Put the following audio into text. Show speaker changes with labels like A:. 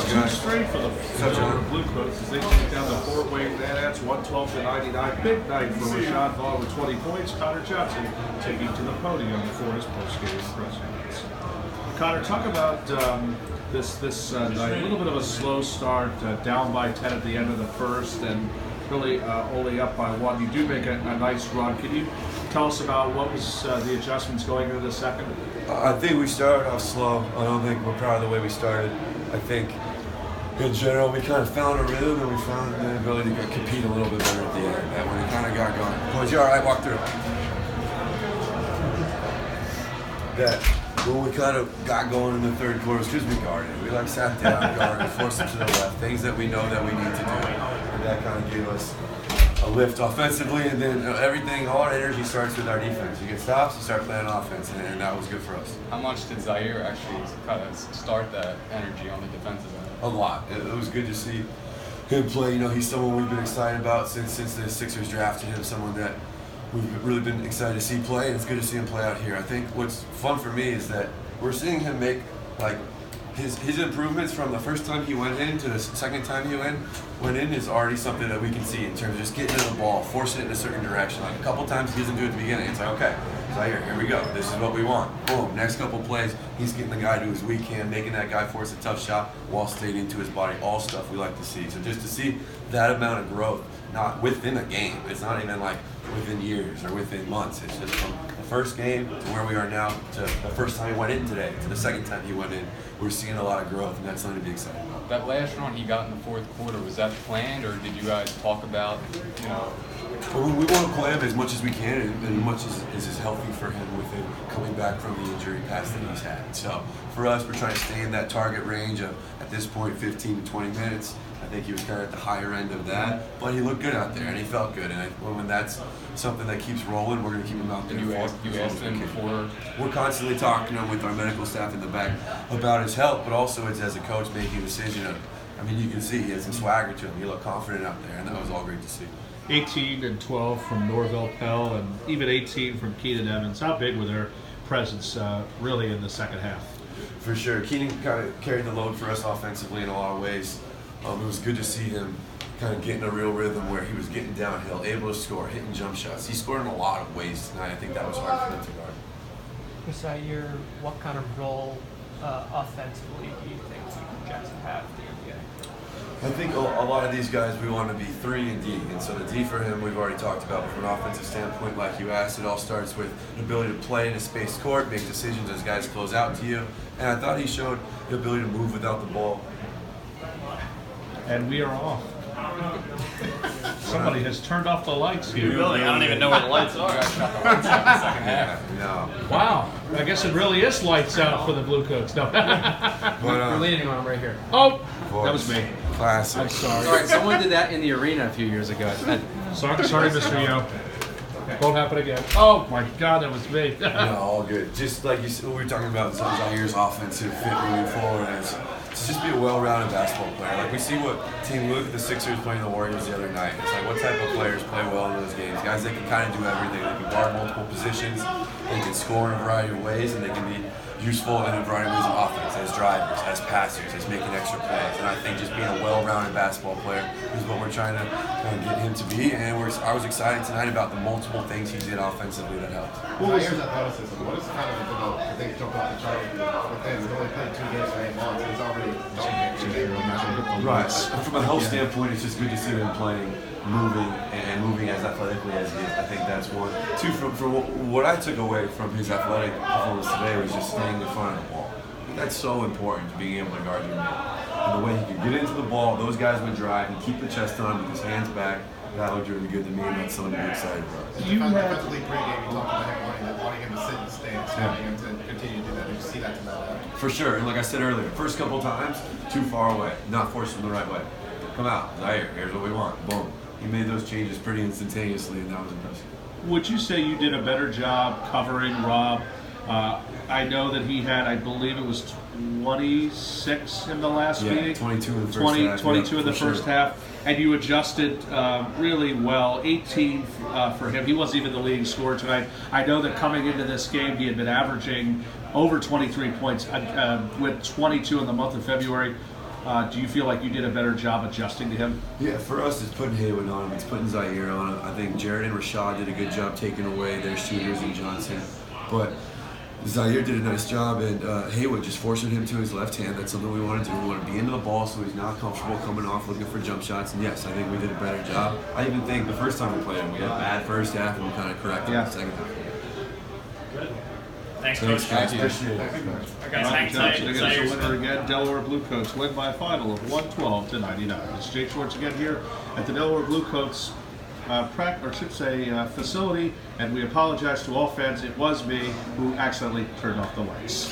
A: two
B: guys.
A: straight for the Bluecoats as they take down the Fort-Wayne Badass 112-99. Big night for Rashad Vaughn with 20 points. Connor Johnson taking to the podium for his post-game press conference. Connor, talk about this night. A little bit of a slow start, down by 10 at the end of the first, and really only up by 1. You do make a nice run. Can you tell us about what was the adjustments going into the second?
B: I think we started off slow. I don't think we're proud of the way we started. I think in general we kind of found a rhythm and we found the ability to compete a little bit better at the end. And when it kind of got going, boys, you all right? Walk through. That when we kind of got going in the third quarter, because we guarded. We sat down, guarded, forced them to the left. Things that we know that we need to do. And that kind of gave us a lift offensively, and then everything, all our energy starts with our defense. You get stops, you start playing offense, and that was good for us.
C: How much did Zaire actually kind of start that energy on the defensive end?
B: A lot. It was good to see him play. You know, he's someone we've been excited about since the Sixers drafted him, someone that we've really been excited to see play, and it's good to see him play out here. I think what's fun for me is that we're seeing him make, his improvements from the first time he went in to the second time he went in is already something that we can see in terms of just getting to the ball, forcing it in a certain direction. A couple times he doesn't do it at the beginning. It's okay, Zaire, here we go. This is what we want. Boom. Next couple plays, he's getting the guy to his weak hand, making that guy force a tough shot while staying into his body. All stuff we like to see. So just to see that amount of growth, not within a game. It's not even within years or within months. It's just from the first game to where we are now to the first time he went in today to the second time he went in. We're seeing a lot of growth, and that's something to be excited about.
C: That last run he got in the fourth quarter, was that planned, or did you guys talk about,
B: Well, we want to play him as much as we can, and as much as is healthy for him with him coming back from the injury past that he's had. So for us, we're trying to stay in that target range of, at this point, 15 to 20 minutes. I think he was kind of at the higher end of that, but he looked good out there, and he felt good. And when that's something that keeps rolling, we're going to keep him out there.
C: You asked him before?
B: We're constantly talking to him with our medical staff in the back about his health, but also it's as a coach making a decision of, you can see he has some swagger to him. He looked confident out there, and that was all great to see.
A: 18 and 12 from Norvell Pell, and even 18 from Keenan Evans. How big were their presence really in the second half?
B: For sure. Keenan kind of carried the load for us offensively in a lot of ways. It was good to see him kind of getting a real rhythm where he was getting downhill, able to score, hitting jump shots. He scored in a lot of ways tonight. I think that was hard for him to guard.
D: Zaire, what kind of role offensively do you think you project to have in the NBA?
B: I think a lot of these guys, we want to be 3 and D. And so the D for him, we've already talked about. But from an offensive standpoint, like you asked, it all starts with the ability to play in a spaced court, make decisions as guys close out to you. And I thought he showed the ability to move without the ball.
A: And we are off. Somebody has turned off the lights here.
E: Really? I don't even know where the lights are.
C: You guys shot the lights out in the second half.
B: No.
A: Wow. I guess it really is lights out for the Bluecoats. No.
E: We're leaning on them right here.
A: Oh, that was me.
B: Classic.
A: I'm sorry.
E: All right, someone did that in the arena a few years ago.
A: Sorry, Mr. Yo. Won't happen again. Oh my God, that was me.
B: No, all good. Just like you said, we were talking about Zaire's offensive fit moving forward, and it's to just be a well-rounded basketball player. Like we see what team, look at the Sixers playing the Warriors the other night. It's like what type of players play well in those games? Guys that can kind of do everything. They can guard multiple positions. They can score in a variety of ways, and they can be useful in a variety of ways of offense, as drivers, as passers, as making extra plays. And I think just being a well-rounded basketball player is what we're trying to kind of get him to be. And I was excited tonight about the multiple things he did offensively that helped.
F: Zaire's athleticism, what is kind of I think jumped off the chart with him? He's only played 2 games for 8 months, and he's already
B: Right. From a health standpoint, it's just good to see him playing, moving as athletically as he is. I think that's one. 2, from what I took away from his athletic performance today was just staying in front of the ball. That's so important to being able to guard your man. And the way he could get into the ball, those guys would drive and keep the chest on with his hands back. That looked really good to me, and that's something to be excited about.
F: You defensively pregame, you talked about him wanting him to sit and stance, wanting him to continue to do that. Did you see that tonight?
B: For sure, and like I said earlier, first couple of times, too far away, not forced him the right way. Come out, Zaire, here's what we want. Boom. He made those changes pretty instantaneously, and that was impressive.
A: Would you say you did a better job covering Rob? I know that he had, I believe it was 26 in the last meeting.
B: 22 in the first half.
A: 22 in the first half. And you adjusted really well. 18 for him. He wasn't even the leading scorer tonight. I know that coming into this game, he had been averaging over 23 points with 22 in the month of February. Do you feel like you did a better job adjusting to him?
B: Yeah, for us, it's putting Haywood on him. It's putting Zaire on him. I think Jared and Rashad did a good job taking away their shooters and Johnson. But Zaire did a nice job, and Haywood just forcing him to his left hand. That's something we want to do. We want to be into the ball so he's not comfortable coming off looking for jump shots. And yes, I think we did a better job. I even think the first time we played him, we had a bad first half, and we kind of corrected in the second half.
G: Thanks,
B: Thanks,
G: Coach.
B: guys. Appreciate it.
G: All right, guys,
A: Ryan
G: hang tight.
A: Johnson against the winner again. Delaware Bluecoats win by a final of 112-99. It's Jake Schwartz again here at the Delaware Bluecoats facility, and we apologize to all fans. It was me who accidentally turned off the lights.